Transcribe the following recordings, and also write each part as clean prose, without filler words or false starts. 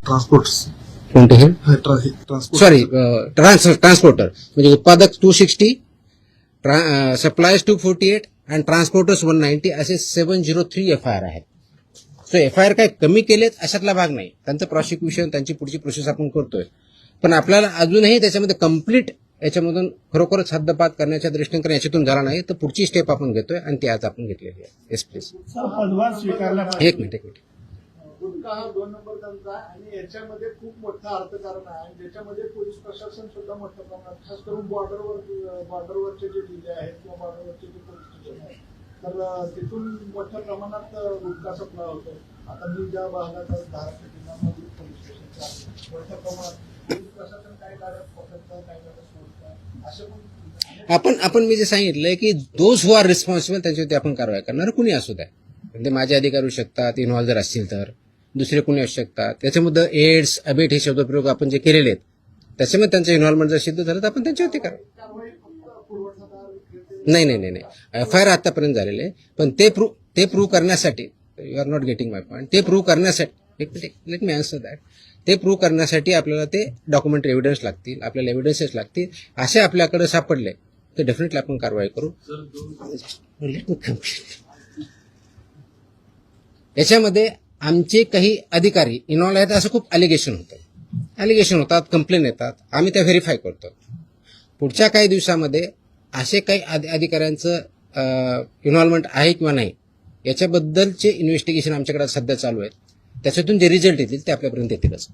Transport कोणते हे transport sorry transporter म्हणजे उत्पादक 260, सप्लायर्स 248 आणि ट्रान्सपोर्टर्स 190 असे 703 FIR आहेत. सो FIR काय कमी केलेत अशातला भाग नाही. त्यांचं प्रॉसिक्युशन त्यांची पुढची प्रोसेस आपण करतोय. पण आपल्याला अजूनही त्याच्यामध्ये कम्प्लीट याच्यामधून खरोखरच हद्दपात करण्याच्या दृष्टीने याच्यातून झाला नाही तर पुढची स्टेप आपण घेतोय आणि ती आज आपण घेतलेली आहे. Yes please. एक मिनिट. गुटखा हा 2 नंबर धंदा आणि याच्यामध्ये खूप मोठं अर्थकारण आहे आणि ज्याच्यामध्ये पोलीस प्रशासन सुद्धा मोठ्या प्रमाणात खास करून बॉर्डरवरचे जे जिल्हे आहेत किंवा बॉर्डरवरचे जे पोलीस स्टेशन आहेत तर तिथून मोठ्या प्रमाणात गुटखा सप्लाय होतो. आता मी ज्या भागात महाराष्ट्र जिल्ह्यामध्ये पोलीस स्टेशनच्या मोठ्या प्रमाणात पोलीस प्रशासन काही गाड्या पकडतं काही गाड्या सोडतं असे पण आपण मी जे सांगितलंय की दोज हु आर रिस्पॉन्सिबल त्यांच्यावरती आपण कारवाई करणार कुणी असू द्या. म्हणजे माझे अधिकारी होऊ शकतात इन्व्हॉल्व जर असतील तर दुसरे कोणी असू शकतात. त्याच्यामध्ये एड्स अबेट हे शब्दप्रयोग आपण जे केलेले आहेत त्याच्यामध्ये त्यांचं इन्व्हॉल्वमेंट जर सिद्ध झालं तर आपण त्यांच्यावरती करा. नाही FIR आतापर्यंत झालेले आहे पण ते प्रूव्ह करण्यासाठी you are not getting my point. ते प्रूव्ह करण्यासाठी लेट मी आन्सर दॅट. ते प्रूव्ह करण्यासाठी आपल्याला ते डॉक्युमेंटरी एव्हिडन्स लागतील आपल्याला एव्हिडन्सेस लागतील. असे आपल्याकडे सापडले तर डेफिनेटली आपण कारवाई करू. Let me complete. याच्यामध्ये आमचे काही अधिकारी इन्व्हॉल्व आहेत असं खूप अलिगेशन होतात कंप्लेन येतात आम्ही त्या व्हेरीफाय करतो. पुढच्या काही दिवसामध्ये असे काही अधिकाऱ्यांचं इन्व्हॉल्वमेंट आहे किंवा नाही याच्याबद्दलचे इन्व्हेस्टिगेशन आमच्याकडे सध्या चालू आहे. त्याच्यातून जे रिझल्ट येतील ते आपल्यापर्यंत येतीलच.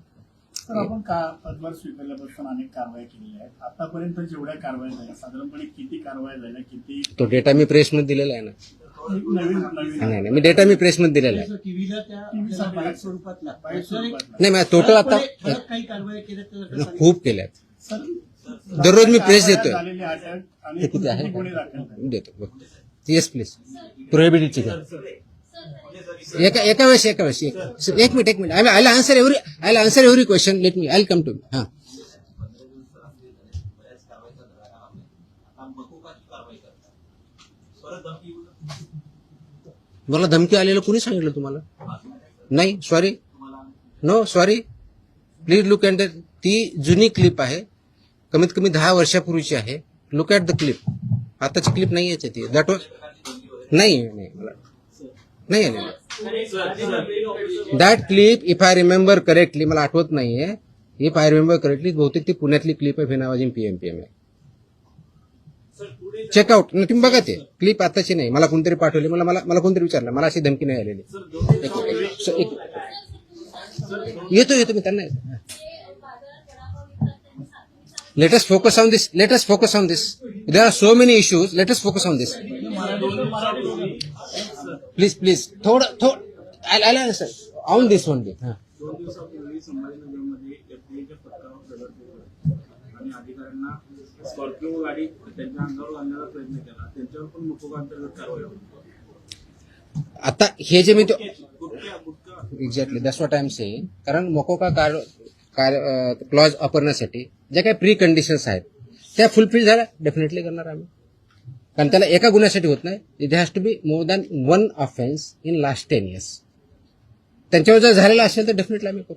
सर आपण पदभार स्वीकारल्यापासून अनेक कारवाई केलेल्या आहेत. आतापर्यंत जेवढ्या कारवाई झाल्या साधारणपणे किती कारवाई झाल्या किती तो डेटा मी प्रेसमध्ये दिलेला आहे ना. नाही मी डेटा मी प्रेसमध्ये दिलेला आहे. नाही मग टोटल आता खूप केल्यात. दररोज मी प्रेस देतोय. किती आहे देतो. Yes please. प्रोहिबिटेडची एका वेळेस एक minute I answer every question. Let me I come to me. हां मला धमकी आलेलं कोणी सांगितलं तुम्हाला? नाही सॉरी प्लीज लुक ॲट ती जुनी क्लिप आहे कमीत कमी 10 वर्षापूर्वीची आहे. Look at the clip. आताची क्लिप नाही याची ती दॅट वॉज नाही that clip if I remember correctly मला आठवत नाहीये. इफ आय रिमेंबर करेक्टली बहुतेक ती पुण्यातली क्लिप आहे फिनावाजी पीएमपीएम आहे. चेकआउट तुम्ही बघा ते क्लिप आताची नाही. मला कोणतरी पाठवली मला कोणतरी विचारलं मला अशी धमकी नाही आलेली. येतो मी त्यांना. Let us focus on this. There are so many issues. Let us focus on this. Please. थोडं I'll answer on this one. 2 दिवसापूर्वी संभाजीनगरमध्ये एफडीएच्या पथकावर दगड फेकला आणि अधिकाऱ्यांना स्कॉर्पिओ गाडी त्यांच्या अंगावर आणण्याचा प्रयत्न केला. त्यांच्यावर पण मुकोबा अंतर्गत कारवाई होती. आता हे जे मी exactly that's what I am saying. कारण मोकोका क्लॉज वापरण्यासाठी ज्या काही प्री कंडिशन्स आहेत त्या फुलफिल झाल्या डेफिनेटली करणार आम्ही. कारण त्याला एका गुन्ह्यासाठी होत नाही. It has to be more than 1 offence in last 10 years. त्यांच्यावर जर झालेला असेल तर डेफिनेटली आम्ही करू.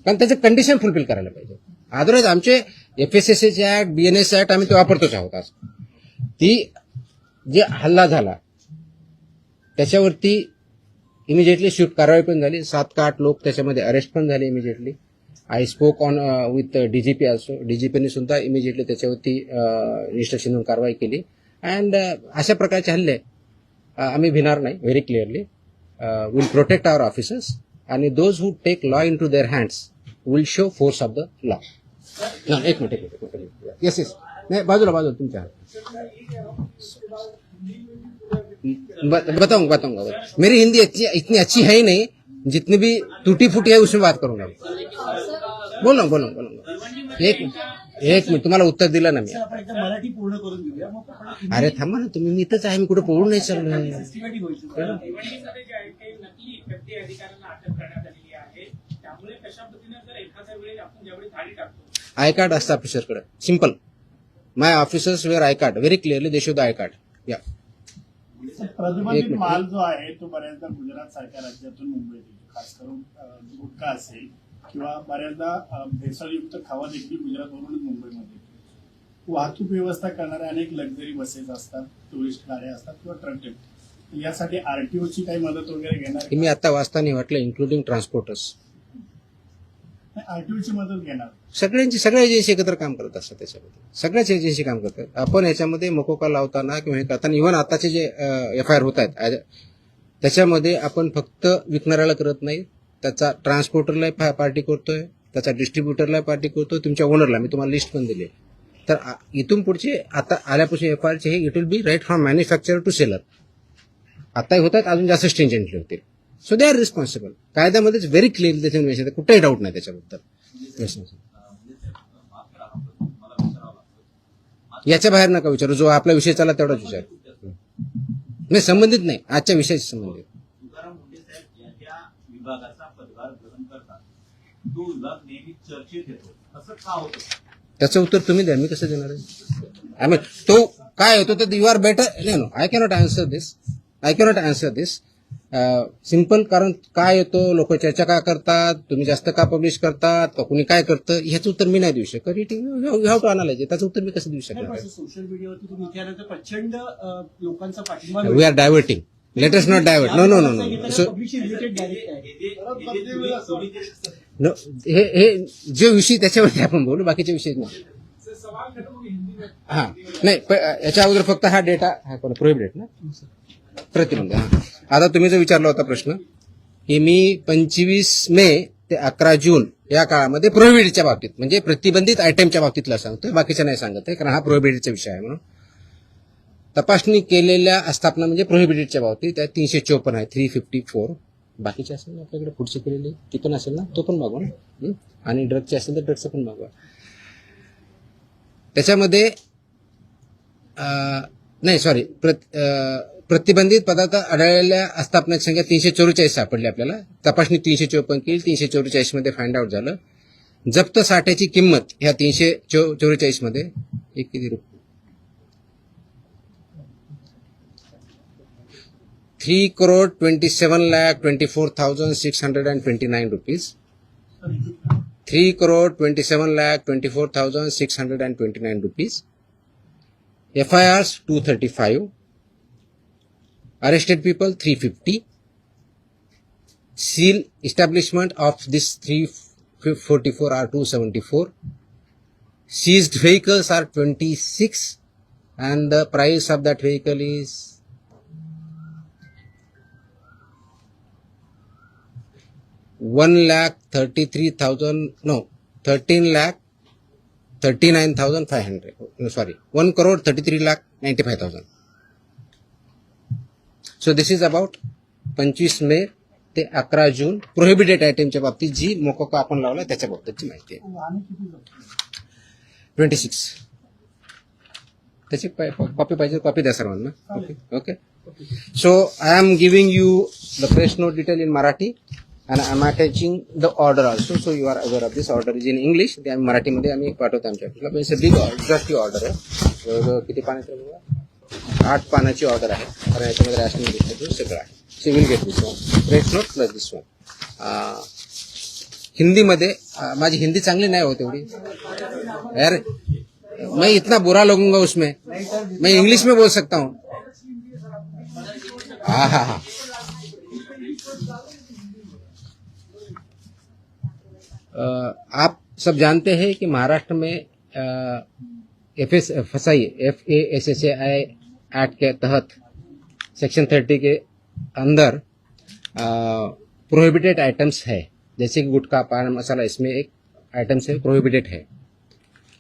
कारण त्याचं कंडिशन फुलफिल करायला पाहिजे. अदरवाईज आमचे FSSAचे ऍक्ट BNS ऍक्ट आम्ही ते वापरतोच आहोत. आज ती जे हल्ला झाला त्याच्यावरती इमिजिएटली स्विफ्ट कारवाई पण झाली. 7 का 8 लोक त्याच्यामध्ये अरेस्ट पण झाले immediately. I spoke on with DGP also. DGPने सुद्धा इमिजिएटली त्याच्यावरती इन्स्ट्रक्शन देऊन कारवाई केली. अँड अशा प्रकारचे हल्ले आम्ही भिणार नाही. Very clearly will protect our officers आणि those who take law in to their hands will show force of the law. एक मिनिट. येस नाही बाजूला तुमच्या बताऊंगा. मेरी हिंदी इतनी अच्छी है ही नहीं. जितनी भी टूटी फूटी है उसमें बात करूंगा. बोलूंगा. एक मिनिट तुम्हाला उत्तर दिलं ना मी. मराठी पूर्ण करून घेऊया. अरे थांबा ना तुम्ही. मी इथंच आहे. मी कुठे पळून नाही चाललो. आय कार्ड असतं ऑफिसरकडे. Simple. My officers wear I card. Very clearly they show the I card. या प्रतिबंधित माल जो आहे तो बऱ्याचदा गुजरात सारख्या राज्यातून मुंबईत येतो. खास करून गुटखा असेल किंवा बऱ्याचदा भेसळयुक्त खावा देखील गुजरातवरून मुंबईमध्ये वाहतूक व्यवस्था करणाऱ्या अनेक लक्झरी बसेस असतात, टुरिस्ट गाड्या असतात किंवा ट्रक टेम्पो, यासाठी आरटीओची काही मदत वगैरे घेणार मी आता वाचताना वाटलं इन्क्लुडिंग ट्रान्सपोर्टर्स आरटीओची मदत घेणार? सगळ्या एजन्सी एकत्र काम करत असतात त्याच्यामध्ये, सगळ्याच एजन्सी काम करतात. आपण याच्यामध्ये मकोका लावताना किंवा हे करताना इव्हन आताचे जे FIR होत आहेत त्याच्यामध्ये आपण फक्त विकणाऱ्याला करत नाही, त्याचा ट्रान्सपोर्टरला पार्टी करतोय, त्याचा डिस्ट्रीब्युटरला पार्टी करतोय, तुमच्या ओनरला. मी तुम्हाला लिस्ट पण दिली. तर इथून पुढचे आता आल्यापासून FIRचे हे it will be right from manufacturer to seller. आताही होतात, अजून जास्त स्ट्रिंजंटली होतील. So they are responsible. कायद्यामध्येच व्हेरी क्लिअरली त्याच्या मेन्शन आहे, कुठेही डाऊट नाही त्याच्याबद्दल. याच्या बाहेर नका विचारू, जो आपला विषय चालला तेवढाच विचार. नाही, संबंधित नाही, आजच्या विषयाशी संबंधित. तुकाराम मुंडे साहेब ज्या विभागाचा पदभार ग्रहण करतात तो विभाग नेहमी चर्चेत येतो, असं का होतं? त्याचं उत्तर तुम्ही द्या, मी कसं देणार आहे? आय मीन तो काय होतो तर you are better. No, I cannot answer this. Simple. कारण काय येतो, लोक चर्चा का करतात, तुम्ही जास्त का पब्लिश करतात, का कुणी काय करतं, ह्याचं उत्तर मी नाही देऊ शकत. It you have to analyse. त्याचं उत्तर मी कसं देऊ शकणार? सोशल मीडियावरती तुम्ही विचारल्यानंतर प्रचंड लोकांचा पाठिंबा we are diverting. Let us not divert. No. So no, हे जे विषय त्याच्यावरती आपण बोलू, बाकीचे विषय नाही. हा नाही, याच्या अगोदर फक्त हा डेटा प्रोहिबिटेड ना, प्रतिबंध. आता तुम्ही जो विचारला होता प्रश्न की मी 25 मे ते 11 जून या काळामध्ये प्रोहिबिटेडच्या बाबतीत म्हणजे प्रतिबंधित आयटमच्या बाबतीतला सांगतोय, बाकीच्या नाही सांगत आहे, कारण हा प्रोहिबिटेडचा विषय आहे. म्हणून तपासणी केलेल्या आस्थापना म्हणजे प्रोहिबिटेडच्या बाबतीत त्या 354 आहे, 354. बाकीचे असेल ना आपल्याकडे पुढचे केलेले ती पण असेल ना, तो पण मागवा ना. आणि ड्रगचे असेल तर ड्रगचं पण मागवा. त्याच्यामध्ये नाही सॉरी, प्रतिबंधित पदार्थ आढळलेल्या आस्थापनाची संख्या 344 सापडली आपल्याला. तपासणी 354 केली, 344 मध्ये फाइंड आउट झालं. जप्त साठ्याची किंमत ह्या 344 मध्ये एक किती रुपये, 3,27,24,629 rupees. 3,27,24,629 rupees. FIRs 235. Arrested people 350. Seal establishment of this 344 are 274. Seized vehicles are 26 and the price of that vehicle is 1,33,000, no, 13,39,500. Sorry, 1,33,95,000. So this is about 25 मे ते 11 जून प्रोहिबिटेड आयटमच्या बाबतीत जी मोकोका आपण लावला त्याच्या बाबतीतची माहिती आहे. 26. त्याची कॉपी पाहिजे, कॉपी द्या सर्वांना. Okay. So I am giving you the press note detail in Marathi and I am attaching the order also, so you are aware of this. Order is in English. ते आम्ही मराठीमध्ये आम्ही पाठवतो आमच्या ऑफिसला. It's a big exhaustive order आहे. जवळजवळ किती पानाची आहे? 8 पानाची ऑर्डर आहे. कारण याच्यामध्ये रॅशनिंग डिस्ट्रीब्यूट सगळं आहे. So will get this one press note plus this one. हिंदीमध्ये माझी हिंदी चांगली नाही होत एवढी यार, मैं इतना बुरा लगूंगा उसमें, मैं इंग्लिश में बोल सकता हूँ. हाँ. आप सब जानते हैं कि महाराष्ट्र में FSSAI एक्ट के तहत सेक्शन 30 के अंदर प्रोहिबिटेड आइटम्स है, जैसे कि गुटखा, पान मसाला, इसमें एक आइटम से प्रोहिबिटेड है.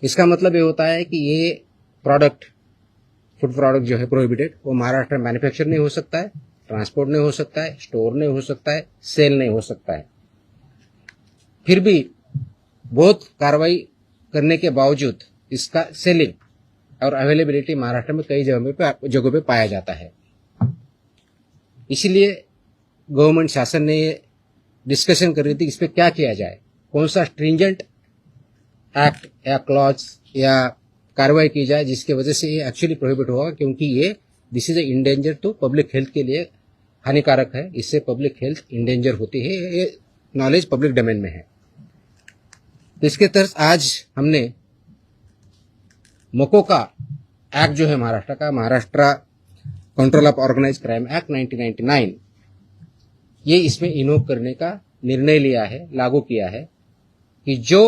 इसका मतलब ये होता है कि ये प्रोडक्ट, फूड प्रोडक्ट जो है प्रोहिबिटेड, वो महाराष्ट्र में मैन्युफैक्चर नहीं हो सकता है, ट्रांसपोर्ट नहीं हो सकता है, स्टोर नहीं हो सकता है, सेल नहीं हो सकता है. फिर भी बहुत कार्रवाई करने के बावजूद इसका सेलिंग और अवेलेबिलिटी महाराष्ट्र में कई जगहों पे पाया जाता है. इसलिए गवर्नमेंट शासन ने डिस्कशन कर रही थी इस पे क्या किया जाए, कौन सा स्ट्रिंजेंट एक्ट या क्लॉज या कार्रवाई की जाए जिसकी वजह से ये एक्चुअली प्रोहिबिट होगा, क्योंकि ये दिस इज ए इंडेंजर, तो पब्लिक हेल्थ के लिए हानिकारक है. इससे पब्लिक हेल्थ इंडेंजर होती है. ये नॉलेज पब्लिक डोमेन में है. तो इसके तहत आज हमने मोकोका एक्ट जो है महाराष्ट्र का, Maharashtra control of organise crime act 1999, ये इसमें इन्वोक करने का निर्णय लिया है, लागू किया है कि जो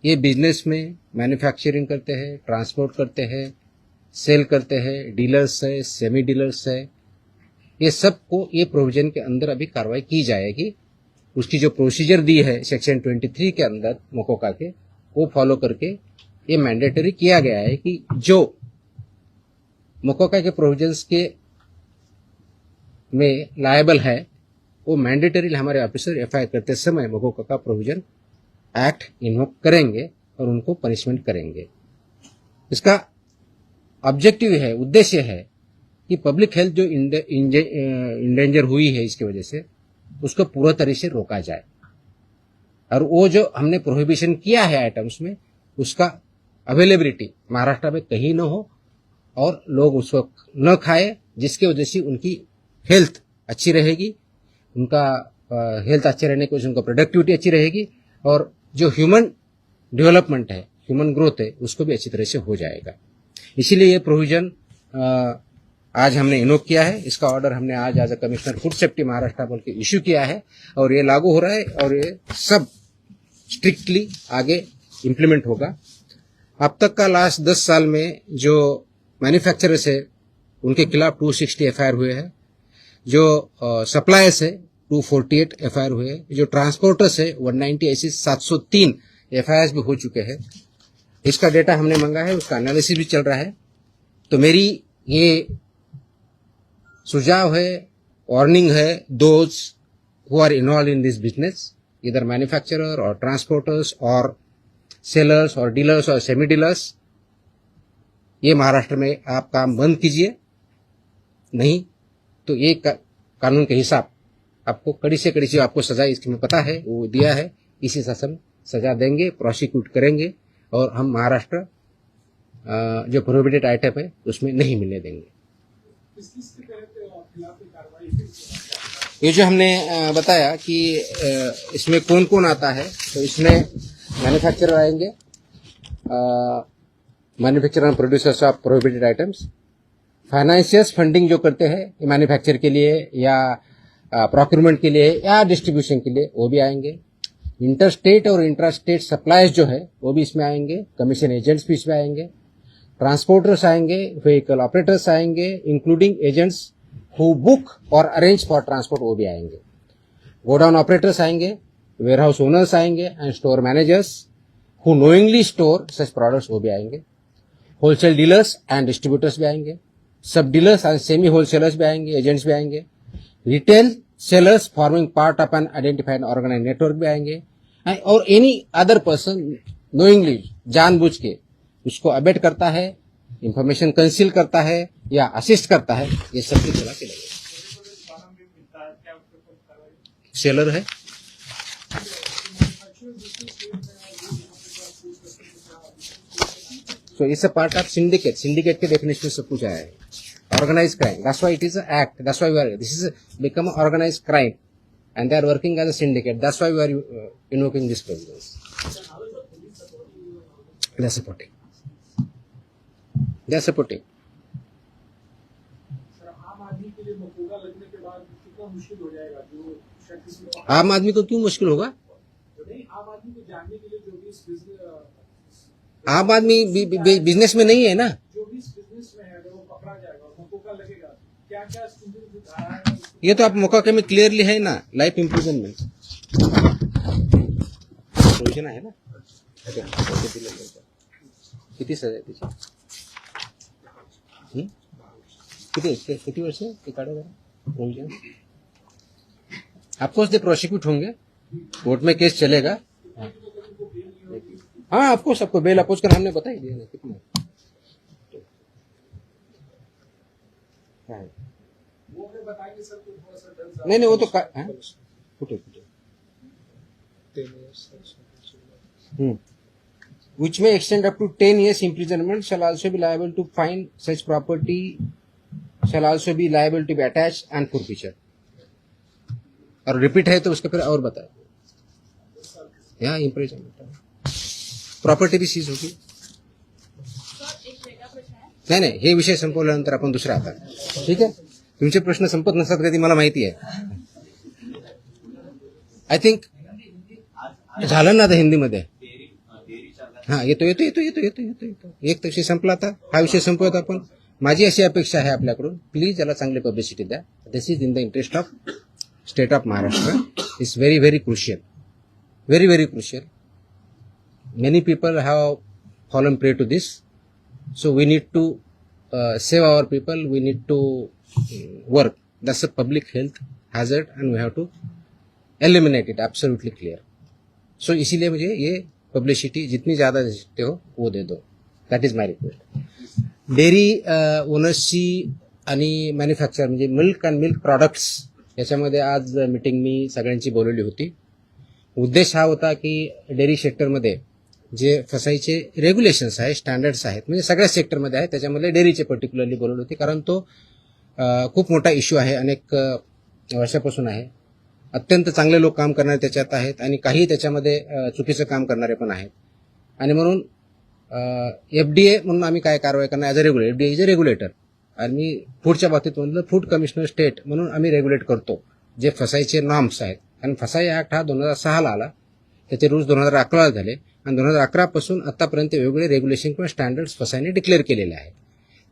ये बिजनेस में मैन्युफैक्चरिंग करते हैं, ट्रांसपोर्ट करते हैं, सेल करते हैं, डीलर्स है, सेमी डीलर्स है, ये सबको ये प्रोविजन के अंदर अभी कार्रवाई की जाएगी। उसकी जो प्रोसीजर दी है सेक्शन 23 के अंदर मोकोका के, वो फॉलो करके ये मैंडेटरी किया गया है कि जो मोकोका के प्रोविजंस के में लायबल है वो मैंडेटरी हमारे ऑफिसर एफआईआर करते समय मोकोका का प्रोविजन एक्ट इन्वोक करेंगे और उनको पनिशमेंट करेंगे। इसका ऑब्जेक्टिव है, उद्देश्य है कि पब्लिक हेल्थ जो इंडेंजर हुई है इसकी वजह से उसको पूरा तरीके से रोका जाए, और वो जो हमने प्रोहिबिशन किया है आइटम्स में उसका अवेलेबिलिटी महाराष्ट्र में कहीं न हो और लोग उसको न खाए, जिसकी वजह से उनकी हेल्थ अच्छी रहेगी, उनका हेल्थ अच्छे रहने की वजह से उनका प्रोडक्टिविटी अच्छी रहेगी, और जो ह्यूमन डेवलपमेंट है, ह्यूमन ग्रोथ है, उसको भी अच्छी तरह से हो जाएगा। इसीलिए ये प्रोविजन आज हमने इन्वोक किया है। इसका ऑर्डर हमने आज as a commissioner food safety Maharashtra बोल के इश्यू किया है और ये लागू हो रहा है और ये सब स्ट्रिक्टली आगे इम्प्लीमेंट होगा। अब तक का लास्ट 10 साल में जो मैन्युफैक्चरर्स है उनके खिलाफ 260 एफआईआर हुए हैं, जो सप्लायर्स है 248 एफआईआर हुए हैं, जो ट्रांसपोर्टर्स है 190, ऐसी 703 एफआईआर भी हो चुके हैं। इसका डेटा हमने मांगा है, उसका एनालिसिस भी चल रहा है। तो मेरी ये सुझाव है, वार्निंग है, those who are involve in this business, इधर मैन्युफैक्चरर और ट्रांसपोर्टर्स और सेलर्स और डीलर्स और सेमी डीलर्स, ये महाराष्ट्र में आप काम बंद कीजिए, नहीं तो ये कानून के हिसाब आपको कड़ी से कड़ी से आपको सजा इसमें पता है वो दिया है, इसी शासन सजा देंगे, प्रोसिक्यूट करेंगे और हम महाराष्ट्र जो प्रोहिबिटेड आइटम है उसमें नहीं मिलने देंगे। ये जो हमने बताया कि इसमें कौन कौन आता है, तो इसमें मैन्युफैक्चरर आएंगे, manufacturer end producers of prohibited items, financiers funding जो करते हैं मैन्युफैक्चर के लिए या प्रोक्यूरमेंट के लिए या डिस्ट्रीब्यूशन के लिए, वो भी आएंगे। इंटरस्टेट और इंट्रास्टेट सप्लाईज जो है वो भी इसमें आएंगे, कमीशन एजेंट्स भी इसमें आएंगे, ट्रांसपोर्टर्स आएंगे, व्हीकल ऑपरेटर्स आएंगे, इंक्लूडिंग एजेंट्स हु बुक और अरेंज फॉर ट्रांसपोर्ट, वो भी आएंगे। गोडाउन ऑपरेटर्स आएंगे, वेयरहाउस ओनर्स आएंगे and store managers who knowingly store such products, वो भी आएंगे। होलसेल डीलर्स एंड डिस्ट्रीब्यूटर्स भी आएंगे, sub dealers and semi wholesalers भी आएंगे, एजेंट्स भी आएंगे, retail sellers forming part of an identified organise network भी आएंगे, और एनी अदर पर्सन नोइंगली जानबूझ के उसको अबेट करता है, इंफॉर्मेशन कंसील करता है या असिस्ट करता है, ये सब की चला के लगेगा। सेलर है, so it's a part of syndicate. Syndicate K definition सब कुछ आया है। Organized crime. That's why it is an act. That's why this is become an organized crime, and they are working as a syndicate. That's why we are invoking these provisions. They are supporting. They are supporting. आम आदमी को क्यों मुश्किल होगा? आम आदमी business में नहीं है ना, ये तो आप मोकोका में क्लियरली है ना, लाइफ इम्प्रिजनमेंट प्रोविजन आहे ना, किती सजा आहे त्याची, किती वर्ष ते काढा प्रोविजन। ऑफकोर्स दे प्रोसिक्यूट होंगे, कोर्ट में केस चलेगा। हाँ ऑफकोर्स सबको बेल अपोज कर हमने बता ही दिया ना कितना है। नहीं वो तो फुटे which may extend up to 10 years imprisonment, shall also be liable to fine, such property shall also be liable to be attached and forfeiture। और रिपीट है तो उसका फिर और बताए, यहाँ इम्प्रिजनमेंट प्रॉपर्टी बी सीज होगी. नाही, हे विषय संपवल्यानंतर आपण दुसरा आता. ठीक आहे, तुमचे प्रश्न संपत नसतात कधी, मला माहिती आहे. आय थिंक झालं ना आता हिंदीमध्ये. हा, येतो. एक विषय संपला, आता हा विषय संपवत आपण. माझी अशी अपेक्षा आहे आपल्याकडून, प्लीज याला चांगली पब्लिसिटी द्या. This is in the interest of state of Maharashtra. It's very very crucial, very very crucial. Many people have fallen prey to this. So we need to save our people. We need to work. That's a public health hazard, and we have to eliminate it. Absolutely clear. So इसीलिए मुझे ये publicity जितनी ज़्यादा दे सकते हो वो दे दो. That is my request. Dairy ओनर्सची आणि मॅन्युफॅक्चर म्हणजे मिल्क अँड मिल्क प्रॉडक्ट्स याच्यामध्ये आज मीटिंग मी सगळ्यांची बोलवली होती. उद्देश हा होता की डेअरी सेक्टरमध्ये जे फसाईचे रेग्युलेशन्स आहेत, स्टँडर्ड्स आहेत, म्हणजे सगळ्या सेक्टरमध्ये आहेत, त्याच्यामध्ये डेअरीचे पर्टिक्युलरली बोलवली होती. कारण तो खूप मोठा इश्यू आहे, अनेक वर्षापासून आहे. अत्यंत चांगले लोक काम करणारे त्याच्यात आहेत आणि काही त्याच्यामध्ये चुकीचं काम करणारे पण आहेत. आणि म्हणून FDA म्हणून आम्ही काय कारवाई करणार as a regulator. FDA is a regulator. आणि फूडच्या बाबतीत म्हणलं फूड कमिशनर स्टेट म्हणून आम्ही रेग्युलेट करतो जे फसाईचे नॉर्म्स आहेत. आणि फसाई ॲक्ट हा 2006ला आला, त्याचे रूल्स 2011ला झाले आणि 2011 पासून आतापर्यंत वेगवेगळे रेग्युलेशन किंवा स्टँडर्ड्स फसाईने डिक्लेअर केलेले आहेत.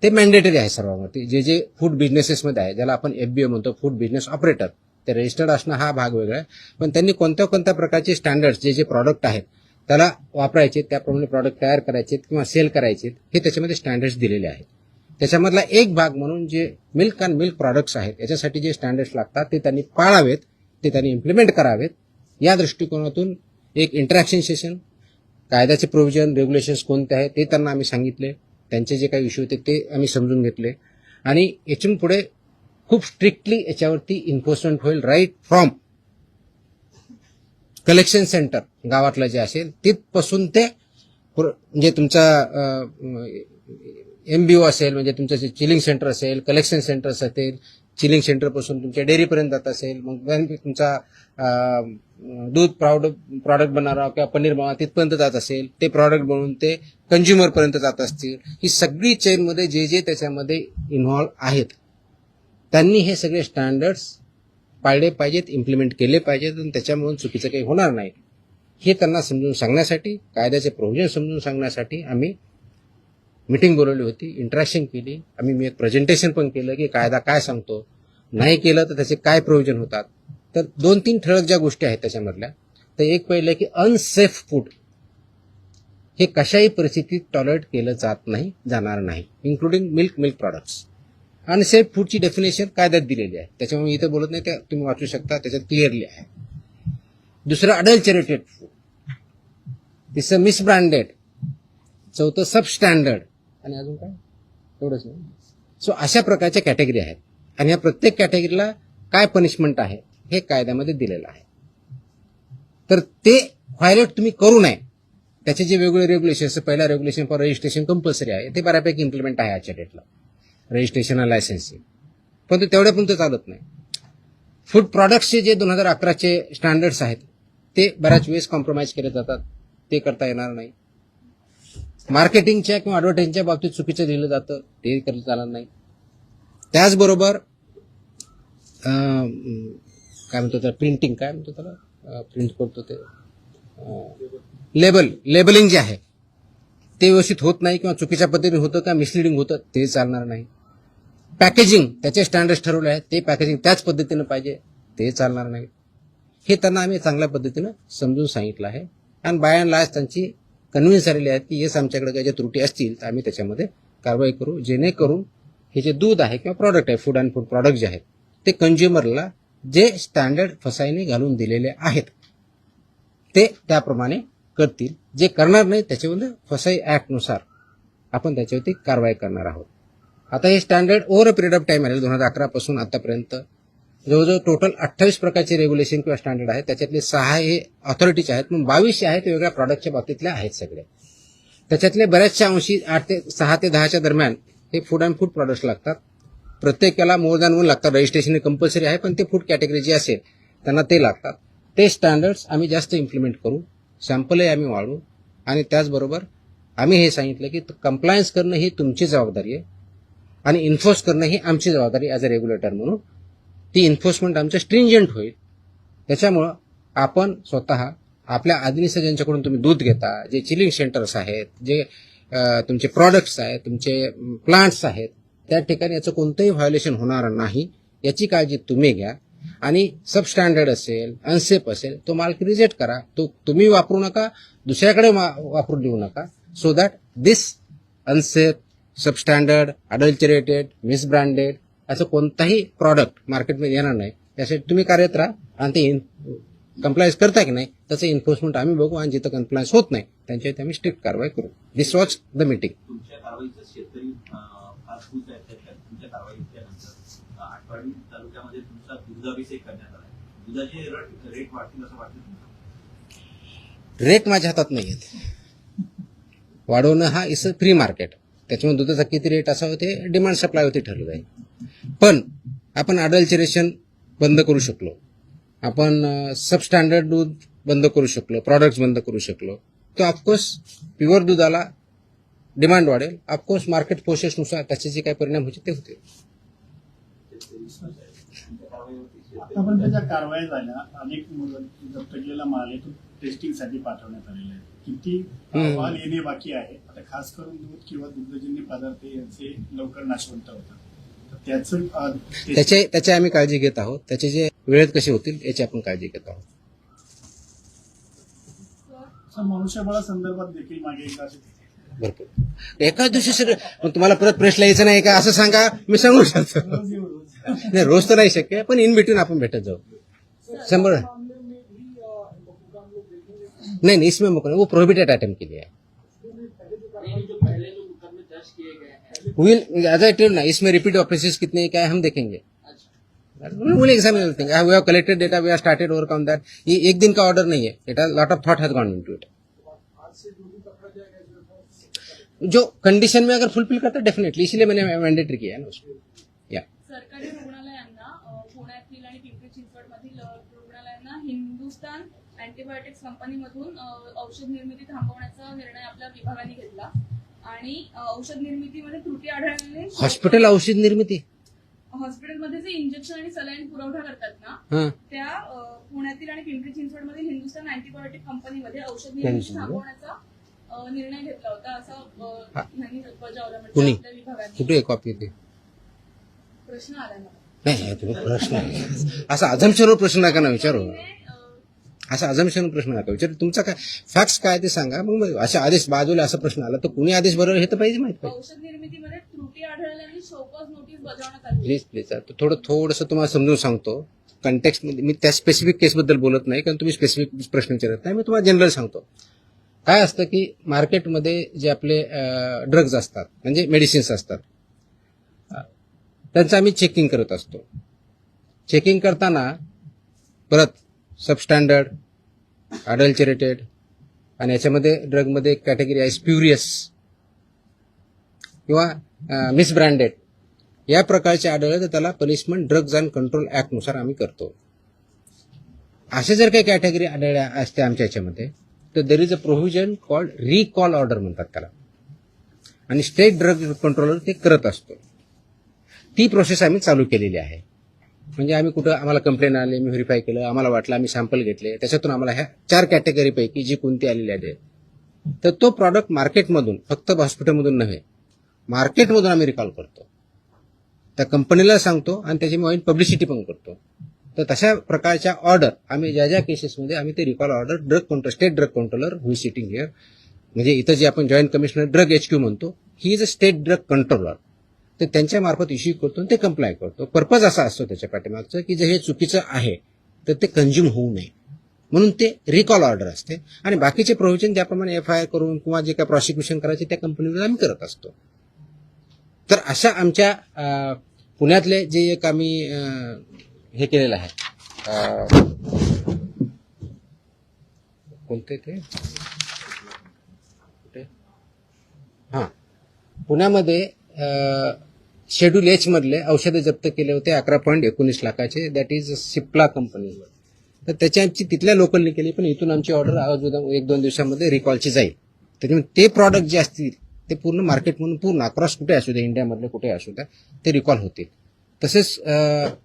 ते मॅन्डेटरी आहे सर्वांवरती. जे फूड बिझनेसेसमध्ये आहे, ज्याला आपण FBO म्हणतो, फूड बिझनेस ऑपरेटर, ते रजिस्टर्ड असणं हा भाग वेगळा आहे. पण त्यांनी कोणत्या कोणत्या प्रकारचे स्टँडर्ड्स जे प्रॉडक्ट आहेत त्याला वापरायचे, त्याप्रमाणे प्रॉडक्ट तयार करायचे किंवा सेल करायचे, हे त्याच्यामध्ये स्टँडर्ड्स दिलेले आहेत. त्याच्यामधला एक भाग म्हणून जे मिल्क अँड मिल्क प्रॉडक्ट्स आहेत याच्यासाठी जे स्टँडर्ड्स लागतात ते त्यांनी पाळावेत, ते त्यांनी इम्प्लिमेंट करावेत. या दृष्टिकोनातून एक इंटरॅक्शन सेशन, कायद्याचे प्रोव्हिजन, रेग्युलेशन्स कोणते आहेत ते त्यांना आम्ही सांगितले. त्यांचे जे काही इश्यू होते ते आम्ही समजून घेतले आणि यातून पुढे खूप स्ट्रिक्टली याच्यावरती इन्फोर्समेंट होईल. राईट फ्रॉम कलेक्शन सेंटर गावातलं जे असेल तिथपासून ते म्हणजे तुमचा MBO असेल, म्हणजे तुमचं जे चिलिंग सेंटर असेल, कलेक्शन सेंटर्स असेल, चिलिंग सेंटरपासून तुमच्या डेअरीपर्यंत जात असेल, मग तुमचा दूध प्रॉडक्ट बनवणारा किंवा पनीर बनवणारा तिथपर्यंत जात असेल, ते प्रॉडक्ट बनवून ते कंझ्युमरपर्यंत जात असतील, ही सगळी चेनमध्ये जे त्याच्यामध्ये इन्व्हॉल्व आहेत त्यांनी हे सगळे स्टँडर्ड्स पाळले पाहिजेत, इम्प्लिमेंट केले पाहिजेत आणि त्याच्यामुळे चुकीचं काही होणार नाही हे त्यांना समजून सांगण्यासाठी, कायद्याचे प्रोव्हिजन समजून सांगण्यासाठी आम्ही मीटिंग बोलवली होती, इंटरॅक्शन केली. मी एक प्रेझेंटेशन पण केलं की कायदा काय सांगतो, नाही केलं तर त्याचे काय प्रोव्हिजन होतात. तर 2-3 ठळक ज्या गोष्टी आहेत त्याच्यामधल्या, तर एक पहिलं की अनसेफ फूड हे कशाही परिस्थितीत टॉलरेट केलं जाणार नाही, इन्क्लुडिंग मिल्क प्रॉडक्ट्स. अनसेफ फूडची डेफिनेशन कायद्यात दिलेली आहे, त्याच्यामुळे मी इथं बोलत नाही, त्या तुम्ही वाचू शकता, त्याच्यात क्लिअरली आहे. दुसरं अडल्चरेटेड फूड, तिसरं मिसब्रँडेड, चौथं सबस्टँडर्ड आणि अजून काय एवढंच नाही. सो अशा प्रकारच्या कॅटेगरी आहेत आणि या प्रत्येक कॅटेगरीला काय पनिशमेंट आहे हे कायद्यामध्ये दिलेलं आहे. तर ते व्हायलेट तुम्ही करू नये. त्याचे जे वेगवेगळे रेग्युलेशन, पहिला रेग्युलेशन फॉर रजिस्ट्रेशन कंपल्सरी आहे, ते बऱ्यापैकी इम्प्लिमेंट आहे आजच्या डेटला, रजिस्ट्रेशन आणि लायसन्सिंग, पण ते तेवढ्यापर्यंत चालत नाही. फूड प्रॉडक्ट्सचे जे 2011चे स्टँडर्ड्स आहेत ते बऱ्याच वेळेस कॉम्प्रोमाइज केले जातात, ते करता येणार नाही. मार्केटिंगच्या किंवा ॲडव्हर्टाइजिंगच्या बाबतीत चुकीचं दिलं जातं, ते करता चालणार नाही. त्याचबरोबर काय म्हणतो त्याला, प्रिंटिंग, काय म्हणतो त्याला, प्रिंट करतो ते लेबलिंग जे आहे ते व्यवस्थित होत नाही किंवा चुकीच्या पद्धतीने होतं किंवा मिसलिडिंग होतं, ते चालणार नाही. पॅकेजिंग, त्याचे स्टँडर्ड्स ठरवले आहेत, ते पॅकेजिंग त्याच पद्धतीनं पाहिजे, ते चालणार नाही. हे त्यांना आम्ही चांगल्या पद्धतीनं समजून सांगितलं आहे आणि बाय अँड लार्ज त्यांची कन्व्हिन्स झालेली आहेत की येस आमच्याकडे काही ज्या त्रुटी असतील तर आम्ही त्याच्यामध्ये कारवाई करू, जेणेकरून हे जे दूध आहे किंवा प्रॉडक्ट आहे, फूड अँड फूड प्रॉडक्ट जे आहेत ते कंझ्युमरला जे स्टँडर्ड फसाईने घालून दिलेले आहेत ते त्याप्रमाणे करतील. जे करणार नाही त्याच्यामध्ये फसाई ॲक्टनुसार आपण त्याच्यावरती कारवाई करणार आहोत. आता हे standard over a period of time आहे, 2011 पासून आतापर्यंत जवळजवळ टोटल 28 प्रकारचे रेग्युलेशन किंवा स्टँडर्ड आहेत, त्याच्यातले 6 हे ऑथॉरिटीचे आहेत, मग 22 आहेत वेगळ्या प्रॉडक्टच्या बाबतीतले आहेत सगळे. त्याच्यातले बऱ्याचशा अंशी 6 ते 10च्या दरम्यान हे फूड अँड फूड प्रॉडक्ट्स लागतात. प्रत्येकाला मोर दॅन 1 लागतात. रजिस्ट्रेशन कंपल्सरी आहे, पण ते फूड कॅटेगरी जी असेल त्यांना ते लागतात. ते स्टँडर्ड्स आम्ही जास्त इम्प्लिमेंट करू, सॅम्पलही आम्ही वाढवू आणि त्याचबरोबर आम्ही हे सांगितलं की कंप्लायन्स करणं ही तुमची जबाबदारी आहे आणि इन्फोर्स करणं ही आमची जबाबदारी ॲज अ रेग्युलेटर म्हणून. ती इन्फोर्समेंट आमचं स्ट्रिंजंट होईल. त्याच्यामुळं आपण स्वतः आपल्या आधीच ज्यांच्याकडून तुम्ही दूध घेता, जे चिलिंग सेंटर्स आहेत, जे तुमचे प्रॉडक्ट्स आहेत, तुमचे प्लांट्स आहेत, त्या ठिकाणी याचं कोणतंही व्हायोलेशन होणार नाही याची काळजी तुम्ही घ्या. आणि सबस्टँडर्ड असेल, अनसेफ असेल, तो माल रिजेक्ट करा. तो तुम्ही वापरू नका, दुसऱ्याकडे वापरू देऊ नका. So that this unsafe, substandard, adulterated, misbranded असं कोणताही प्रॉडक्ट मार्केटमध्ये येणार नाही. त्यासाठी तुम्ही कार्यरत राहा आणि ते कंप्लायन्स करता की नाही त्याचं एन्फोर्समेंट आम्ही बघू आणि जिथं कंप्लायन्स होत नाही त्यांच्यावर आम्ही स्ट्रिक्ट कारवाई करू. दिस वॉज द मीटिंग. तुमच्या कारवाईचं शेतकरी फार खुश आहेत त्याच्यात. तुमच्या कारवाईच्यानंतर आटपाडी तालुक्यामध्ये तुमचा दुधाभिषेक करण्यात आला आहे. दुधाचे रेट वाढतील असं वाटतं तुम्हाला? रेट माझ्या हातात नाही आहेत. वाढवणं हा इज अ फ्री मार्केट. त्याच्यामुळे दुधाचा किती रेट असावं ते डिमांड सप्लायवरती ठरलं जाईल. पण आपण अडल्चरेशन बंद करू शकलो, आपण सबस्टँडर्ड दूध बंद करू शकलो, प्रॉडक्ट्स बंद करू शकलो, तर ऑफकोर्स प्युअर दुधाला डिमांड वाढेल. ऑफकोर्स मार्केट फोर्सेसनुसार त्याचे जे काही परिणाम होते ते होते. आतापर्यंत ज्या कारवाया झाल्या, अनेक जप्त केलेला माल आहे तो टेस्टिंगसाठी पाठवण्यात आलेला आहे. किती अहवाल येणे बाकी आहे? आता खास करून दूध किंवा दुग्धजन्य पदार्थ यांचे लवकर नाशवंत होतात, तर त्याचं त्याची आम्ही काळजी घेत आहोत. त्याचे जे वेळेत कसे होतील याची आपण काळजी घेत आहोत. मनुष्यबळासंदर्भात देखील मागे एकदा भरपूर एकाच दिवशी सर तुम्हाला परत प्रश्न यायचं नाही का असं सांगा, मी सांगू शकतो. नाही, रोज तर नाही शक्य, पण इन बिटवीन आपण भेटत जाऊ. 100 नहीं इसमें वो प्रोहिबिटेड आइटम के लिए है. विल एज आई टेल ना, इसमें रिपीट ऑफेंसेस कितने क्या है हम देखेंगे. Will examine everything. We have collected data, we have started work on that. ये एक दिन का ऑर्डर नहीं है. It has lot of thought has gone into it. जो कंडीशन में अगर फुलफिल करता है डेफिनेटली, इसलिए मैंने मैंडेटरी किया है ना उसमें. या सरकारी रुग्णालयांना पुण्यातील आणि पिंपरी चिंचवडमधील रुग्णालयांना हिंदुस्थान अँटीबायोटिक्स कंपनीमधून औषध निर्मिती थांबवण्याचा निर्णय आपल्या विभागाने घेतला आणि औषध निर्मितीमध्ये त्रुटी आढळल्याने हॉस्पिटल औषध निर्मिती हॉस्पिटलमध्ये जे इंजेक्शन आणि सलाईन पुरवठा करतात ना, त्या पुण्यातील आणि पिंपरी चिंचवडमधील हिंदुस्थान अँटीबायोटिक कंपनीमध्ये औषध निर्मिती थांबवण्याचा निर्णय घेतला होता असं यांनी बजावलं. म्हणजे आपल्या विभागाने कुठे कॉपी होती? प्रश्न आला मला. नाही तुम्ही प्रश्न असा अझम्पशनवर प्रश्न नका ना विचारू. असा अझम्पशन प्रश्न नका विचारू. तुमचा काय फॅक्ट्स काय ते सांगा. मग अशा आदेश बाजूला असा प्रश्न आला तर कुणी आदेश बरोबर हे तर पाहिजे माहित पाहिजे. औषध निर्मितीमध्ये त्रुटी आढळल्याने शोकॉज नोटीस बजावण्यात आली. प्लीज थोडंसं तुम्हाला समजून सांगतो. कंटेक्स्ट मध्ये मी त्या स्पेसिफिक केसबद्दल बोलत नाही कारण तुम्ही स्पेसिफिक प्रश्न विचारत नाही. मी तुम्हाला जनरल सांगतो. काय असतं की मार्केटमध्ये जे आपले ड्रग्ज असतात म्हणजे मेडिसिन्स असतात त्यांचं आम्ही चेकिंग करत असतो. चेकिंग करताना परत सबस्टँडर्ड, अडल्चरेटेड आणि याच्यामध्ये ड्रगमध्ये एक कॅटेगरी आहे स्प्युरियस किंवा मिसब्रँडेड या प्रकारचे आढळले तर त्याला पनिशमेंट ड्रग्ज अँड कंट्रोल ऍक्टनुसार आम्ही करतो. असे जर काही कॅटेगरी आढळल्या असते आमच्या याच्यामध्ये तर there is a provision called recall order म्हणतात त्याला आणि स्टेट ड्रग कंट्रोलर ते करत असतो. ती प्रोसेस आम्ही चालू केलेली आहे. म्हणजे आम्ही कुठं आम्हाला कंप्लेंट आले, मी व्हेरीफाय केलं, आम्हाला वाटलं, आम्ही सॅम्पल घेतले, त्याच्यातून आम्हाला ह्या 4 कॅटेगरीपैकी जी कोणती आलेली आहे तर तो प्रॉडक्ट मार्केटमधून फक्त हॉस्पिटलमधून नव्हे मार्केटमधून आम्ही रिकॉल करतो. त्या कंपनीला सांगतो आणि त्याची मी पब्लिसिटी पण करतो. तर तशा प्रकारच्या ऑर्डर आम्ही ज्या केसेसमध्ये आम्ही ते recall order drug control state drug controller who is sitting here म्हणजे इथं जे आपण जॉईंट कमिशनर ड्रग HQ म्हणतो he is a state drug controller. तर त्यांच्या मार्फत इश्यू करतो आणि ते कंप्लाय करतो. पर्पज असा असतो त्याच्या पाठीमागचं की जर हे चुकीचं आहे तर ते कंझ्युम होऊ नये म्हणून ते रिकॉल ऑर्डर असते. आणि बाकीचे प्रोव्हिजन ज्याप्रमाणे FIR करून किंवा जे काय प्रॉसिक्युशन करायचे त्या कंपनीवर आम्ही करत असतो. तर अशा आमच्या पुण्यातले जे एक आम्ही हे केलेलं आहे कोणते ते हां पुण्यामध्ये शेड्यूल H मधले औषधे जप्त केले होते 11.19 लाखाचे. That is Cipla company. तर त्याची आमची तिथल्या लोकलनी केली पण इथून आमची ऑर्डर 1-2 दिवसामध्ये रिकॉलची जाईल. त्याच्यामुळे ते प्रॉडक्ट जे असतील ते पूर्ण मार्केटमधून पूर्ण अक्रॉस कुठे असू द्या, इंडियामधले कुठे असू द्या, ते रिकॉल होतील. तसेच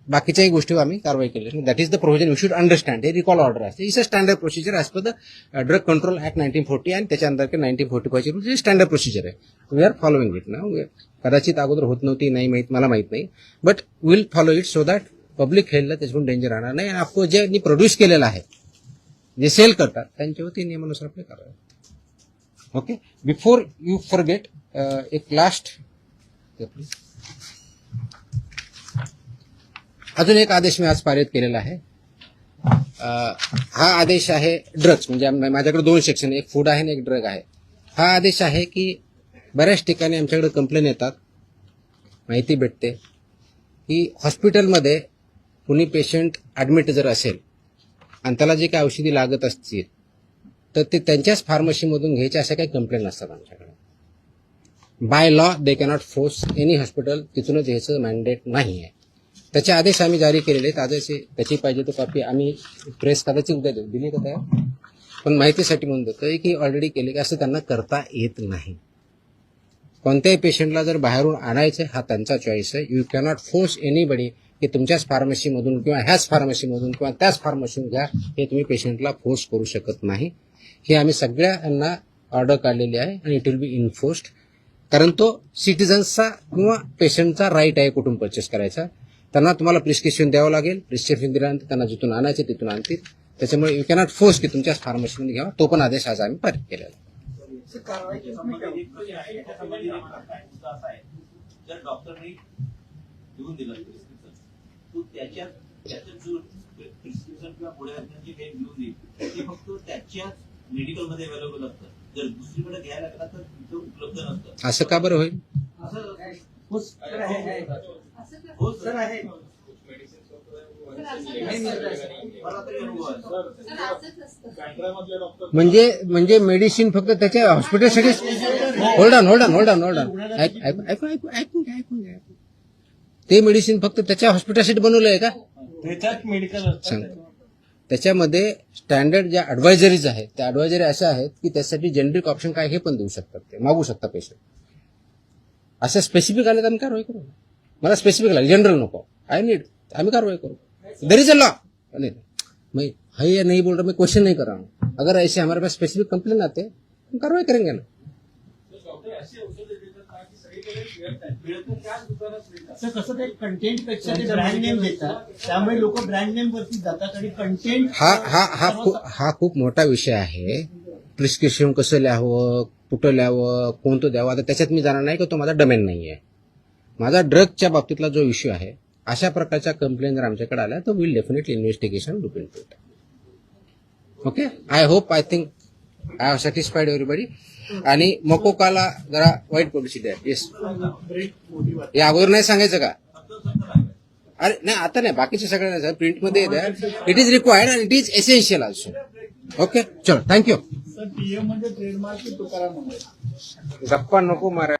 बाकीच्याही गोष्टीवर आम्ही कारवाई केली. That is the provision you should understand. हे रिकॉल ऑर्डर असते. It's a standard procedure as per the drug control act 1940 आणि त्याच्या अंतर्गत 1945 रूल्स. हे स्टँडर्ड प्रोसिजर आहे. वी आर फॉलोइंग इट ना. कदाचित अगोदर होत नव्हती, नाही माहीत, मला माहीत नाही, but will follow it so that public हेल्थला त्याच्यातून डेंजर राहणार नाही. आणि आपको ज्यांनी प्रोड्यूस केलेलं आहे, जे सेल करतात, त्यांच्यावरती नियमानुसार आपले कारवाई. ओके, बिफोर यू फॉरगेट एक लास्ट अजून एक आदेश मी आज पारित केलेला आहे. हा आदेश आहे ड्रग्ज, म्हणजे माझ्याकडे 2 सेक्शन, एक फूड आहे आणि एक ड्रग आहे. हा आदेश आहे की बऱ्याच ठिकाणी आमच्याकडे कंप्लेन येतात, माहिती भेटते की हॉस्पिटलमध्ये कुणी पेशंट ॲडमिट जर असेल आणि त्याला जे काही औषधी लागत असतील तर ते त्यांच्याच फार्मसीमधून घ्यायचे, अशा काही कंप्लेंट असतात आमच्याकडे. By law they cannot force any hospital तिथूनच घ्यायचं मॅन्डेट नाही आहे. त्याचे आदेश आम्ही जारी केलेले आहेत. आदेश त्याची पाहिजे तर कॉपी आम्ही प्रेस कदाचित उद्या देऊ, दिली का तयार, पण माहितीसाठी म्हणून देतोय की ऑलरेडी केले की असं त्यांना करता येत नाही. कोणत्याही पेशंटला जर बाहेरून आणायचं हा त्यांचा चॉईस आहे. यू कॅनॉट फोर्स एनीबडी की तुमच्याच फार्मसीमधून किंवा ह्याच फार्मसीमधून किंवा त्याच फार्मसीमधून घ्या, हे तुम्ही पेशंटला फोर्स करू शकत नाही. हे आम्ही सगळ्यांना ऑर्डर काढलेली आहे आणि इट विल बी इन्फोर्स्ड. कारण तो सिटिझन्सचा किंवा पेशंटचा राईट आहे कुठून परचेस करायचा. त्यांना तुम्हाला प्रिस्क्रिप्शन द्यावं लागेल. प्रिस्क्रिप्शन दिल्यानंतर त्यांना जिथून आणायचे तिथून आणतील. त्याच्यामुळे यू कॅनॉट फोर्स की तुमच्याच फार्मसीमध्ये घ्यावा. तो पण आदेश आज आम्ही पारित केलेला आहे. जर डॉक्टरने लिहून दिलं प्रिस्क्रिप्शन, तो त्याच्यात जो प्रिस्क्रिप्शन किंवा पुढे जे काही लिहून देईल ते फक्त त्याच्याच मेडिकलमध्ये अवेलेबल असतं. जर दुसरीकडे घ्यायला गेला तर तिथं उपलब्ध नसतं. असं का बरं होईल? हो सर आहे. मला तरी अनुभव आहे. म्हणजे मेडिसिन फक्त त्याच्या हॉस्पिटलसाठी. होल्ड ऑन ऐकून घ्या. ते मेडिसिन फक्त त्याच्या हॉस्पिटलसाठी बनवलं आहे का? त्याच्यात मेडिकल सांगतो. त्याच्यामध्ये स्टँडर्ड ज्या ऍडवायझरीज आहेत त्या ऍडवायझरी अशा आहेत की त्यासाठी जेनरिक ऑप्शन काय हे पण देऊ शकतात, ते मागू शकता पेशंट. असं स्पेसिफिक आले तर आम्ही कारवाई करू. मला स्पेसिफिक लागेल, जनरल नको, आय नीड, आम्ही कारवाई करू. There is a law. मैं है नहीं बोल रहा, मैं क्वेश्चन नहीं कर रहा हूँ. अगर ऐसे हमारे पास स्पेसिफिक कंप्लेन आते हम कार्रवाई करेंगे ना. कसं ते कंटेंट पेक्षा ते ब्रँड नेम देतात, त्यामुळे लोक ब्रँड नेम वरती जातात आणि कंटेंट हा खूप मोठा विषय आहे. प्रिस्क्रिप्शन कसं लिहावं, कुठं लिहावं, कोणतं द्यावं, आता त्याच्यात मी जाणार नाही की तो माझा डोमेन नाही आहे. माझा ड्रगच्या बाबतीतला जो इश्यू आहे, अशा प्रकारच्या कंप्लेंट जर आमच्याकडे आल्या तर will definitely investigation look into it. Okay, I hope, I think I have satisfied everybody. आणि मोकोकाला जरा वाईट पब्लिसिटी आहे. येस, हे अगोदर नाही सांगायचं का? अरे नाही, आता नाही, बाकीचे सगळ्यांना नाही, प्रिंटमध्ये it is required and it is essential also. Okay, चलो, थँक्यू. सर, पीएम म्हणजे ट्रेडमार्क तुकाराम मुंडे. गप्पा नको मारा.